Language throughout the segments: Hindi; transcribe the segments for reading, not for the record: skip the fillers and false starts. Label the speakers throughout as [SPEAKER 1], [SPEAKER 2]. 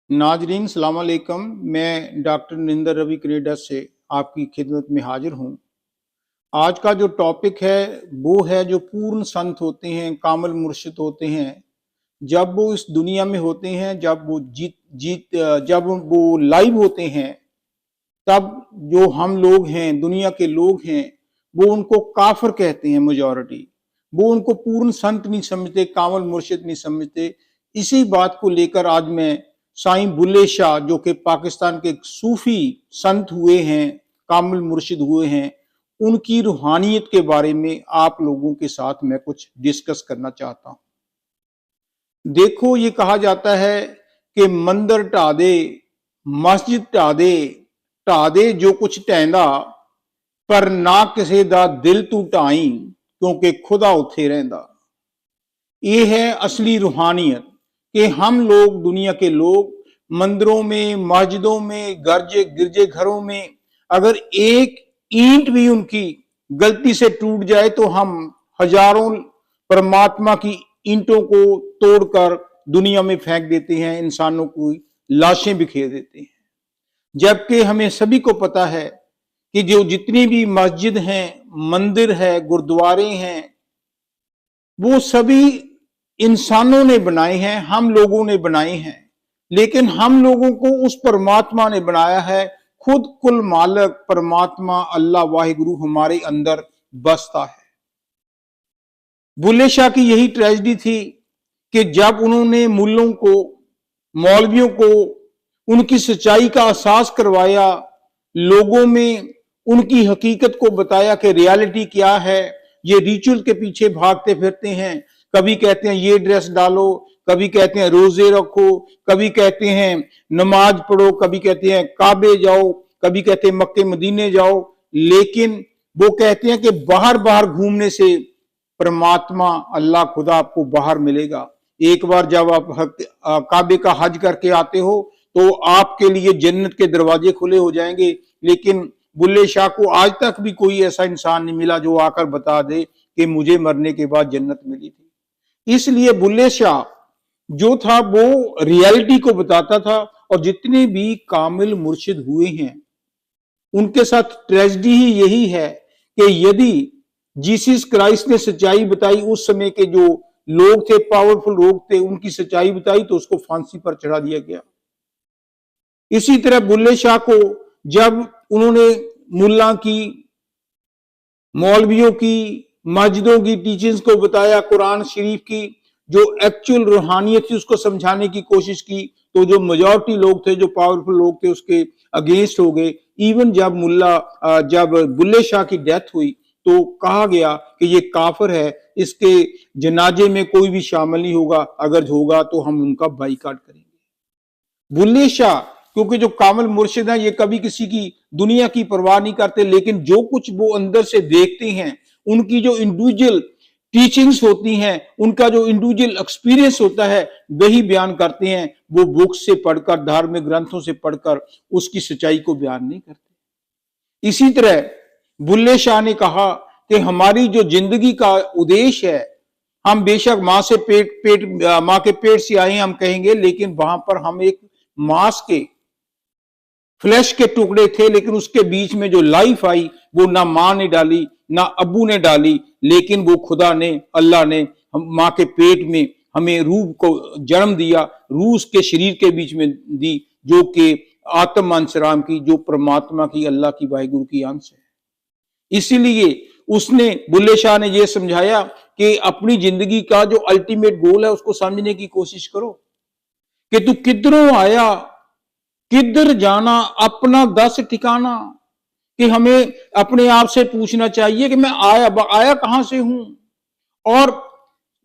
[SPEAKER 1] नाजरीन सलाम अलैकुम। मैं डॉक्टर निंदर रवि कनेडा से आपकी खिदमत में हाजिर हूँ। आज का जो टॉपिक है वो है जो पूर्ण संत होते हैं, कामिल मुर्शिद होते हैं, जब वो इस दुनिया में होते हैं, जब वो लाइव होते हैं, तब जो हम लोग हैं, दुनिया के लोग हैं, वो उनको काफिर कहते हैं मेजॉरिटी। वो उनको पूर्ण संत नहीं समझते, कामिल मुर्शिद नहीं समझते। इसी बात को लेकर आज मैं साईं बुल्ले शाह, जो कि पाकिस्तान के एक सूफी संत हुए हैं, कामिल मुर्शिद हुए हैं, उनकी रूहानियत के बारे में आप लोगों के साथ मैं कुछ डिस्कस करना चाहता हूं। देखो, ये कहा जाता है कि मंदिर ढा दे, मस्जिद ढा दे जो कुछ ढैंदा, पर ना किसी दा दिल तू ढाई, क्योंकि खुदा उथे रहिंदा। ये है असली रूहानियत कि हम लोग, दुनिया के लोग, मंदिरों में, मस्जिदों में, गिरजे घरों में अगर एक ईंट भी उनकी गलती से टूट जाए तो हम हजारों परमात्मा की ईंटों को तोड़कर दुनिया में फेंक देते हैं, इंसानों की लाशें बिखेर देते हैं। जबकि हमें सभी को पता है कि जो जितनी भी मस्जिद हैं, मंदिर है, गुरुद्वारे हैं, वो सभी इंसानों ने बनाए हैं, हम लोगों ने बनाए हैं। लेकिन हम लोगों को उस परमात्मा ने बनाया है। खुद कुल मालिक परमात्मा अल्लाह वाहिगुरु हमारे अंदर बसता है। बुल्ले शाह की यही ट्रेजेडी थी कि जब उन्होंने मुल्लों को, मौलवियों को उनकी सच्चाई का एहसास करवाया, लोगों में उनकी हकीकत को बताया कि रियलिटी क्या है। ये रिचुअल के पीछे भागते फिरते हैं, कभी कहते हैं ये ड्रेस डालो, कभी कहते हैं रोजे रखो, कभी कहते हैं नमाज पढ़ो, कभी कहते हैं काबे जाओ, कभी कहते हैं मक्के मदीने जाओ। लेकिन वो कहते हैं कि बाहर बाहर घूमने से परमात्मा अल्लाह खुदा आपको बाहर मिलेगा। एक बार जब आप काबे का हज करके आते हो तो आपके लिए जन्नत के दरवाजे खुले हो जाएंगे। लेकिन बुल्ले शाह को आज तक भी कोई ऐसा इंसान नहीं मिला जो आकर बता दे कि मुझे मरने के बाद जन्नत मिली थी। इसलिए बुल्ले शाह जो था वो रियलिटी को बताता था। और जितने भी कामिल मुर्शिद हुए हैं उनके साथ ट्रेजेडी ही यही है कि यदि जीसस क्राइस्ट ने सच्चाई बताई, उस समय के जो लोग थे, पावरफुल लोग थे, उनकी सच्चाई बताई तो उसको फांसी पर चढ़ा दिया गया। इसी तरह बुल्ले शाह को जब उन्होंने मुल्ला की, मौलवियों की, मस्जिदों की टीचिंग्स को बताया, कुरान शरीफ की जो एक्चुअल रूहानियत थी उसको समझाने की कोशिश की, तो जो मेजॉरिटी लोग थे, जो पावरफुल लोग थे, उसके अगेंस्ट हो गए। इवन जब बुल्ले शाह की डेथ हुई तो कहा गया कि ये काफिर है, इसके जनाजे में कोई भी शामिल नहीं होगा, अगर होगा तो हम उनका बाइकाट करेंगे। बुल्ले शाह क्योंकि जो कामिल मुर्शिद हैं, ये कभी किसी की दुनिया की परवाह नहीं करते, लेकिन जो कुछ वो अंदर से देखते हैं, उनकी जो इंडिविजुअल टीचिंग्स होती हैं, उनका जो इंडिविजुअल एक्सपीरियंस होता है, वही बयान करते हैं। वो बुक्स से पढ़कर, धार्मिक ग्रंथों से पढ़कर उसकी सच्चाई को बयान नहीं करते। इसी तरह बुल्ले शाह ने कहा कि हमारी जो जिंदगी का उद्देश्य है, हम बेशक मां के पेट से आए हम कहेंगे, लेकिन वहां पर हम एक मांस के, फ्लैश के टुकड़े थे, लेकिन उसके बीच में जो लाइफ आई वो ना मां ने डाली, ना अब्बू ने डाली, लेकिन वो खुदा ने, अल्लाह ने मां के पेट में हमें रूह को जन्म दिया, रूह के शरीर के बीच में दी, जो कि आत्म अंसराम की, जो परमात्मा की, अल्लाह की, वाहिगुरु की अंश है। इसीलिए उसने, बुल्ले शाह ने यह समझाया कि अपनी जिंदगी का जो अल्टीमेट गोल है उसको समझने की कोशिश करो कि तू किधरों आया, किधर जाना, अपना दस ठिकाना। कि हमें अपने आप से पूछना चाहिए कि मैं आया कहां से हूं, और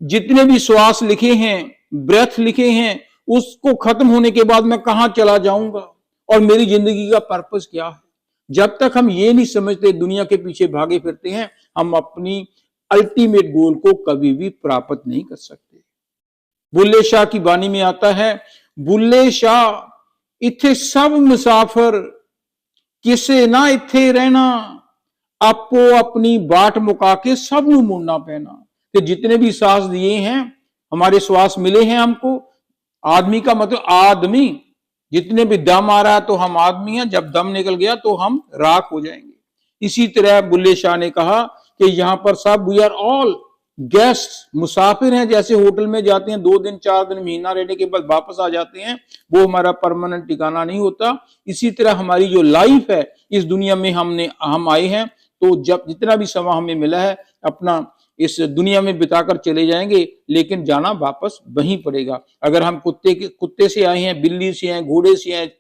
[SPEAKER 1] जितने भी श्वास लिखे हैं, ब्रेथ लिखे हैं, उसको खत्म होने के बाद मैं कहां चला जाऊंगा और मेरी जिंदगी का पर्पस क्या है। जब तक हम ये नहीं समझते, दुनिया के पीछे भागे फिरते हैं, हम अपनी अल्टीमेट गोल को कभी भी प्राप्त नहीं कर सकते। बुल्ले शाह की बानी में आता है, बुल्ले शाह इत्थे सब मुसाफिर, किसे ना इत्थे रहना, आपको अपनी बाट मुका के सब नू मुड़ना पैना। कि जितने भी सांस दिए हैं, हमारे श्वास मिले हैं हमको, आदमी का मतलब आदमी, जितने भी दम आ रहा है तो हम आदमी हैं, जब दम निकल गया तो हम राख हो जाएंगे। इसी तरह बुल्ले शाह ने कहा कि यहाँ पर सब वी आर ऑल गेस्ट, मुसाफिर हैं, जैसे होटल में जाते हैं 2 दिन 4 दिन महीना रहने के बाद वापस आ जाते हैं, वो हमारा परमानेंट ठिकाना नहीं होता। इसी तरह हमारी जो लाइफ है इस दुनिया में हम आए हैं, तो जब जितना भी समय हमें मिला है अपना इस दुनिया में बिताकर चले जाएंगे, लेकिन जाना वापस वहीं पड़ेगा। अगर हम कुत्ते से आए हैं, बिल्ली से आए, घोड़े से आए,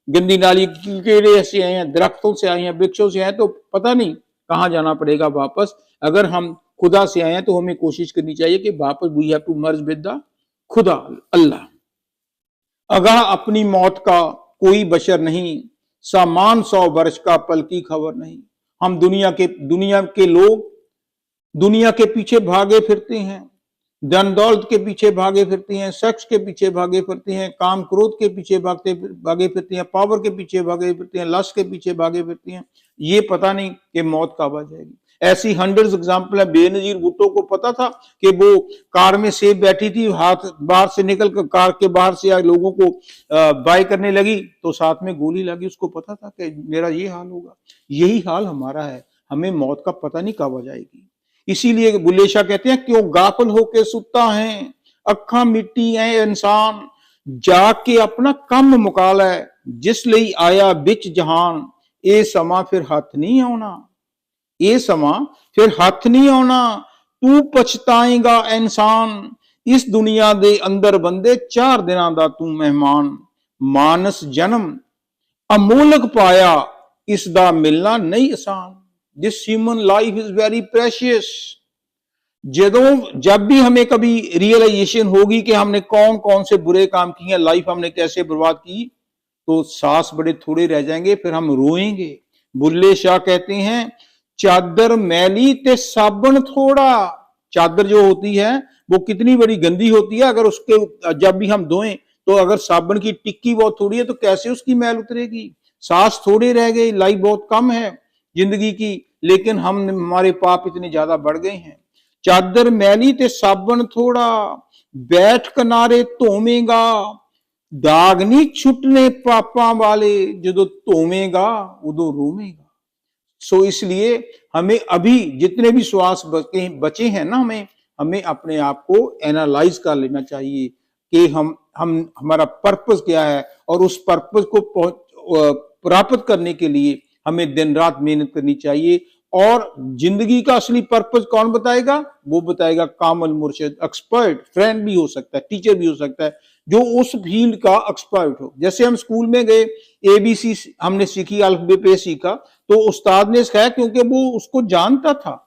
[SPEAKER 1] गंदी नाली कीड़े से आए हैं, दरख्तों से आए हैं, वृक्षों से आए, तो पता नहीं कहाँ जाना पड़ेगा वापस। अगर हम खुदा से आए हैं तो हमें कोशिश करनी चाहिए कि वापस we have to merge with the खुदा, अल्लाह। अगर अपनी मौत का कोई बशर नहीं, सामान 100 वर्ष का पल की खबर नहीं। हम दुनिया के लोग दुनिया के पीछे भागे फिरते हैं, धन दौलत के पीछे भागे फिरते हैं, सेक्स के पीछे भागे फिरते हैं, काम क्रोध के पीछे भागे फिरते हैं, पावर के पीछे भागे फिरते हैं, लस्ट के पीछे भागे फिरते हैं। ये पता नहीं कि मौत कब आ जाएगी। ऐसी हंड्रेड्स एग्जाम्पल है। बेनजीर भुट्टो को पता था कि वो कार में सेफ बैठी थी, हाथ बाहर से निकल कर कार के बाहर से आए लोगों को बाय करने लगी तो साथ में गोली लगी। उसको पता था कि मेरा ये हाल होगा। यही हाल हमारा है, हमें मौत का पता नहीं कब आ जाएगी। इसीलिए बुल्ले शाह कहते हैं, क्यों गाफिल होके सुता है, अखा मिट्टी है इंसान, जाग के अपना कम मुकाला है, जिस ਲਈ आया बिच जहान, ये समा फिर हथ नहीं आना, ये समा फिर हथ नहीं आना, तू पछताएगा इंसान, इस दुनिया दे अंदर बंदे 4 दिनां दा तू मेहमान, मानस जन्म अमोलक पाया, इसदा मिलना नहीं आसान, this human life is very precious. जब भी हमें कभी रियलाइजेशन होगी कि हमने कौन कौन से बुरे काम किए, लाइफ हमने कैसे बर्बाद की, तो सांस बड़े थोड़े रह जाएंगे, फिर हम रोएंगे। बुल्ले शाह कहते हैं, चादर मैली ते साबन थोड़ा। चादर जो होती है वो कितनी बड़ी गंदी होती है, अगर उसके जब भी हम धोएं तो अगर साबन की टिक्की बहुत थोड़ी है तो कैसे उसकी मैल उतरेगी। सांस थोड़े रह गई, लाइफ बहुत कम है जिंदगी की, लेकिन हमारे पाप इतने ज्यादा बढ़ गए हैं। चादर मैली ते साबन थोड़ा, बैठ किनारे धोवेगा, दाग नहीं छुटने पापा वाले, जो धोवेगा उदो रोवेगा। सो इसलिए हमें अभी जितने भी श्वास बचे हैं ना, हमें अपने आप को एनालाइज कर लेना चाहिए कि हमारा पर्पस क्या है, और उस पर्पस को प्राप्त करने के लिए हमें दिन रात मेहनत करनी चाहिए। और जिंदगी का असली पर्पस कौन बताएगा? वो बताएगा कामल मुर्शिद, एक्सपर्ट, फ्रेंड भी हो सकता है, टीचर भी हो सकता है, जो उस फील्ड का एक्सपर्ट हो। जैसे हम स्कूल में गए, ABC हमने सीखी, अल्फाबेट सीखा, तो उस्ताद ने सिखाया क्योंकि वो उसको जानता था।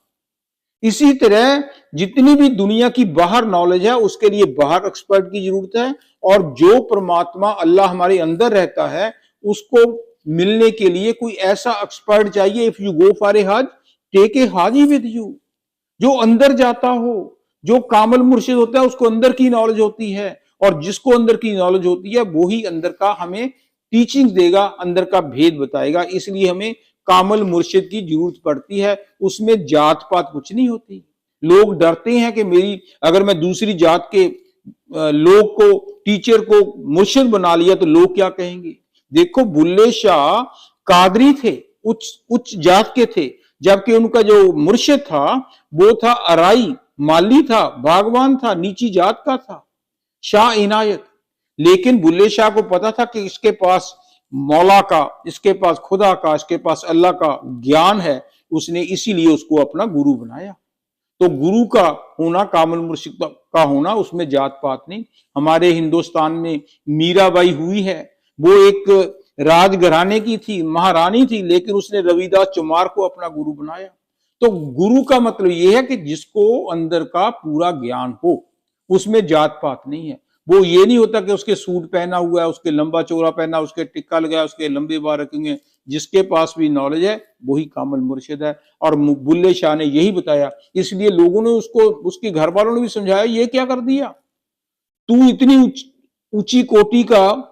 [SPEAKER 1] इसी तरह जितनी भी दुनिया की बाहर नॉलेज है, उसके लिए बाहर एक्सपर्ट की जरूरत है, और जो परमात्मा अल्लाह हमारे अंदर रहता है उसको मिलने के लिए कोई ऐसा एक्सपर्ट चाहिए। If you go for a Hajj, take a Haji with you, जो अंदर जाता हो। जो कामल मुर्शिद होता है उसको अंदर की नॉलेज होती है, और जिसको अंदर की नॉलेज होती है वही अंदर का हमें टीचिंग देगा, अंदर का भेद बताएगा। इसलिए हमें कामल मुर्शिद की जरूरत पड़ती है। उसमें जात पात कुछ नहीं होती। लोग डरते हैं कि अगर मैं दूसरी जात के लोग को, टीचर को मुर्शिद बना लिया तो लोग क्या कहेंगे। देखो, बुल्ले शाह कादरी थे, उच्च जात के थे, जबकि उनका जो मुर्शिद था वो था अराई, माली था, भागवान था, नीची जात का था, शाह इनायत। लेकिन बुल्ले शाह को पता था कि इसके पास मौला का, इसके पास खुदा का, इसके पास अल्लाह का ज्ञान है। उसने इसीलिए उसको अपना गुरु बनाया। तो गुरु का होना, कामल मुर्शिद का होना, उसमें जात पात नहीं। हमारे हिंदुस्तान में मीराबाई हुई है, वो एक राजघराने की थी, महारानी थी, लेकिन उसने रविदास चमार को अपना गुरु बनाया। तो गुरु का मतलब यह है कि जिसको अंदर का पूरा ज्ञान हो, उसमें जात पात नहीं है। वो ये नहीं होता कि उसके सूट पहना हुआ है, उसके लंबा चौड़ा पहना, उसके टिक्का लगाया, उसके लंबे बाल रखेंगे। जिसके पास भी नॉलेज है वही कामल मुर्शिद है। और बुल्ले शाह ने यही बताया, इसलिए लोगों ने उसको, उसके घर वालों ने भी समझाया, ये क्या कर दिया तू, इतनी ऊंची कोटि का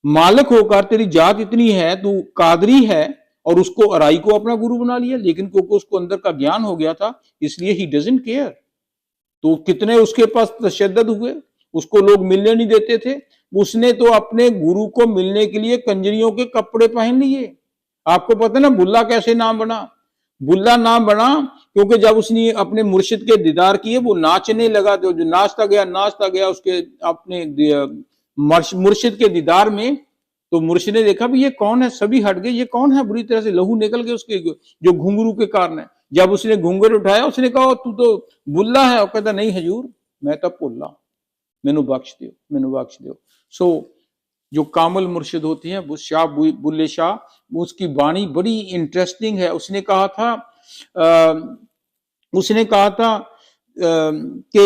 [SPEAKER 1] मालिक होकर तेरी जात इतनी है, तू कादरी है, और उसको अराई को अपना गुरु बना लिया। लेकिन क्योंकि उसको अंदर का ज्ञान हो गया था, इसलिए ही डजंट केयर। तो कितने उसके पास तशद्दुद हुए, उसको लोग मिलने नहीं देते थे। उसने तो अपने गुरु को मिलने के लिए कंजरियों के कपड़े पहन लिए। आपको पता है ना बुल्ला कैसे नाम बना? बुल्ला नाम बना क्योंकि जब उसने अपने मुर्शिद के दीदार किए वो नाचने लगा, तो जो नाचता गया उसके अपने मुर्शिद के दीदार में। तो मुर्शिद ने देखा भी ये कौन है, सभी हट गए, ये कौन है, बुरी तरह से लहू निकल गए उसके जो घुंघरू के कारण है। जब उसने घुंघरू उठाया उसने कहा तू तो बुल्ला है, और कहता नहीं हजूर मैं तो भुल्ला, मैनू बख्श दियो। सो जो कामल मुर्शिद होती हैं वो शाह बुल्ले शाह, उसकी वाणी बड़ी इंटरेस्टिंग है। उसने कहा था कि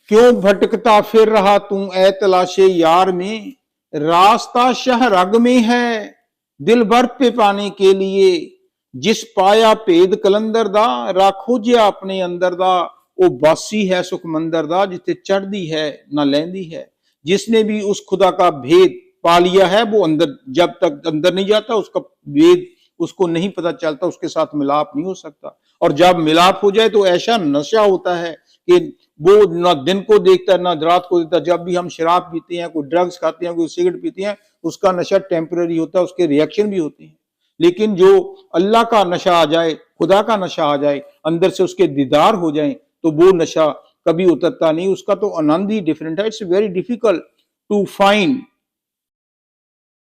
[SPEAKER 1] क्यों भटकता फिर रहा तू ए तलाशे यार में, रास्ता शह रग में है दिल भर पे पाने के लिए, जिस पाया भेद कलंदर दा राखो जे अपने अंदर दा, वो बासी है सुखमंदर दा जिथे चढ़दी है ना लैंदी है। जिसने भी उस खुदा का भेद पा लिया है वो अंदर, जब तक अंदर नहीं जाता उसका भेद उसको नहीं पता चलता, उसके साथ मिलाप नहीं हो सकता। और जब मिलाप हो जाए तो ऐसा नशा होता है कि वो ना दिन को देखता है ना रात को देखता। जब भी हम शराब पीते हैं, कोई ड्रग्स खाते हैं, कोई सिगरेट पीते हैं, उसका नशा टेम्पररी होता है, उसके रिएक्शन भी होते हैं। लेकिन जो अल्लाह का नशा आ जाए, खुदा का नशा आ जाए, अंदर से उसके दीदार हो जाए, तो वो नशा कभी उतरता नहीं, उसका तो आनंद ही डिफरेंट है। It's very difficult to find,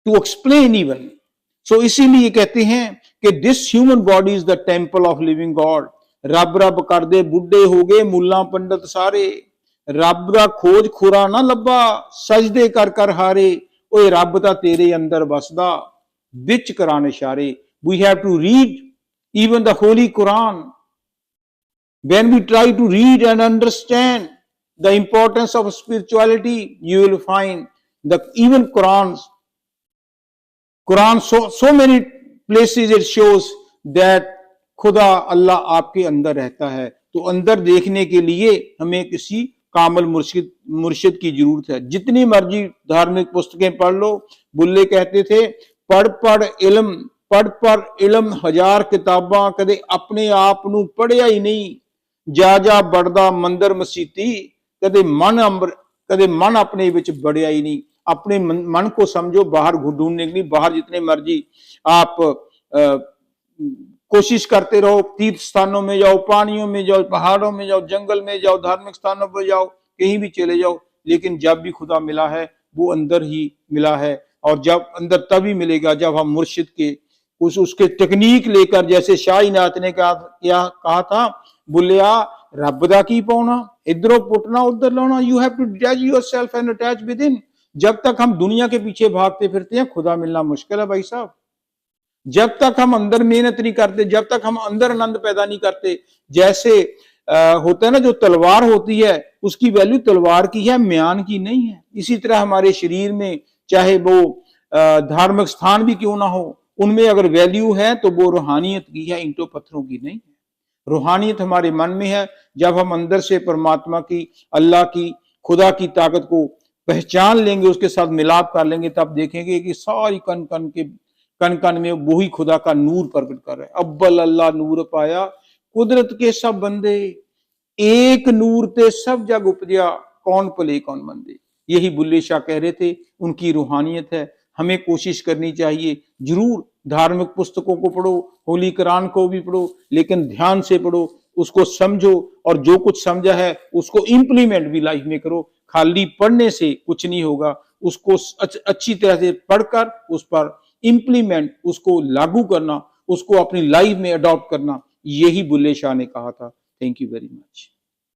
[SPEAKER 1] to explain even. So इसीलिए कहते हैं कि this human body is the temple of living God. रब रब कर दे बुढ़े हो गए मुल्ला पंडित सारे, रब दा खोज खुरा ना लब्बा, सजदे कर कर हारे, ओए रब दा तेरे अंदर बसदा विच करान इशारे। We have to read even the Holy Quran. When we try to read and understand the importance of spirituality, you will find that even Quran so many places it shows that खुदा अल्लाह आपके अंदर रहता है। तो अंदर देखने के लिए हमें किसी कामल मुर्शिद की जरूरत है। जितनी मर्जी धार्मिक पुस्तकें पढ़ लो, बुल्ले कहते थे पढ़ इलम हजार किताबां, कदे अपने आप नू पढ़िया ही नहीं, जा बढ़दा मंदिर मसीती, कदे मन अपने विच बढ़िया ही नहीं। अपने मन को समझो, बाहर ढूंढने के लिए बाहर जितने मर्जी आप कोशिश करते रहो, तीर्थ स्थानों में जाओ, पानियों में जाओ, पहाड़ों में जाओ, जंगल में जाओ, धार्मिक स्थानों पर जाओ, कहीं भी चले जाओ, लेकिन जब भी खुदा मिला है वो अंदर ही मिला है। और जब अंदर तभी मिलेगा जब हम मुर्शिद के उसके टेक्निक लेकर, जैसे शाहीनाथ ने कहा था, बुलिया रब दा की पाउना, इधरों पुटना उधर लाना, you have to detach yourself and attach within. जब तक हम दुनिया के पीछे भागते फिरते हैं, खुदा मिलना मुश्किल है भाई साहब। जब तक हम अंदर मेहनत नहीं करते, जब तक हम अंदर आनंद पैदा नहीं करते, जैसे होता है ना, जो तलवार होती है उसकी वैल्यू तलवार की है, म्यान की नहीं है। इसी तरह हमारे शरीर में चाहे वो धार्मिक स्थान भी क्यों ना हो, उनमें अगर वैल्यू है तो वो रूहानियत की है, ईंटों पत्थरों की नहीं है। रूहानियत हमारे मन में है। जब हम अंदर से परमात्मा की, अल्लाह की, खुदा की ताकत को पहचान लेंगे, उसके साथ मिलाप कर लेंगे, तब देखेंगे कि सारी कन कन में वही खुदा का नूर प्रकट कर रहा है। अव्वल अल्लाह नूर पाया कुदरत के सब बंदे, एक नूर ते सब जग उपजया, कौन भले कौन मंदे। यही बुल्ले शाह कह रहे थे, उनकी रूहानियत है। हमें कोशिश करनी चाहिए, जरूर धार्मिक पुस्तकों को पढ़ो, होली कुरान को भी पढ़ो, लेकिन ध्यान से पढ़ो, उसको समझो, और जो कुछ समझा है उसको इंप्लीमेंट भी लाइफ में करो। खाली पढ़ने से कुछ नहीं होगा, उसको अच्छी तरह से पढ़कर उस पर इंप्लीमेंट, उसको लागू करना, उसको अपनी लाइफ में अडॉप्ट करना, यही बुल्ले शाह ने कहा था। Thank you very much.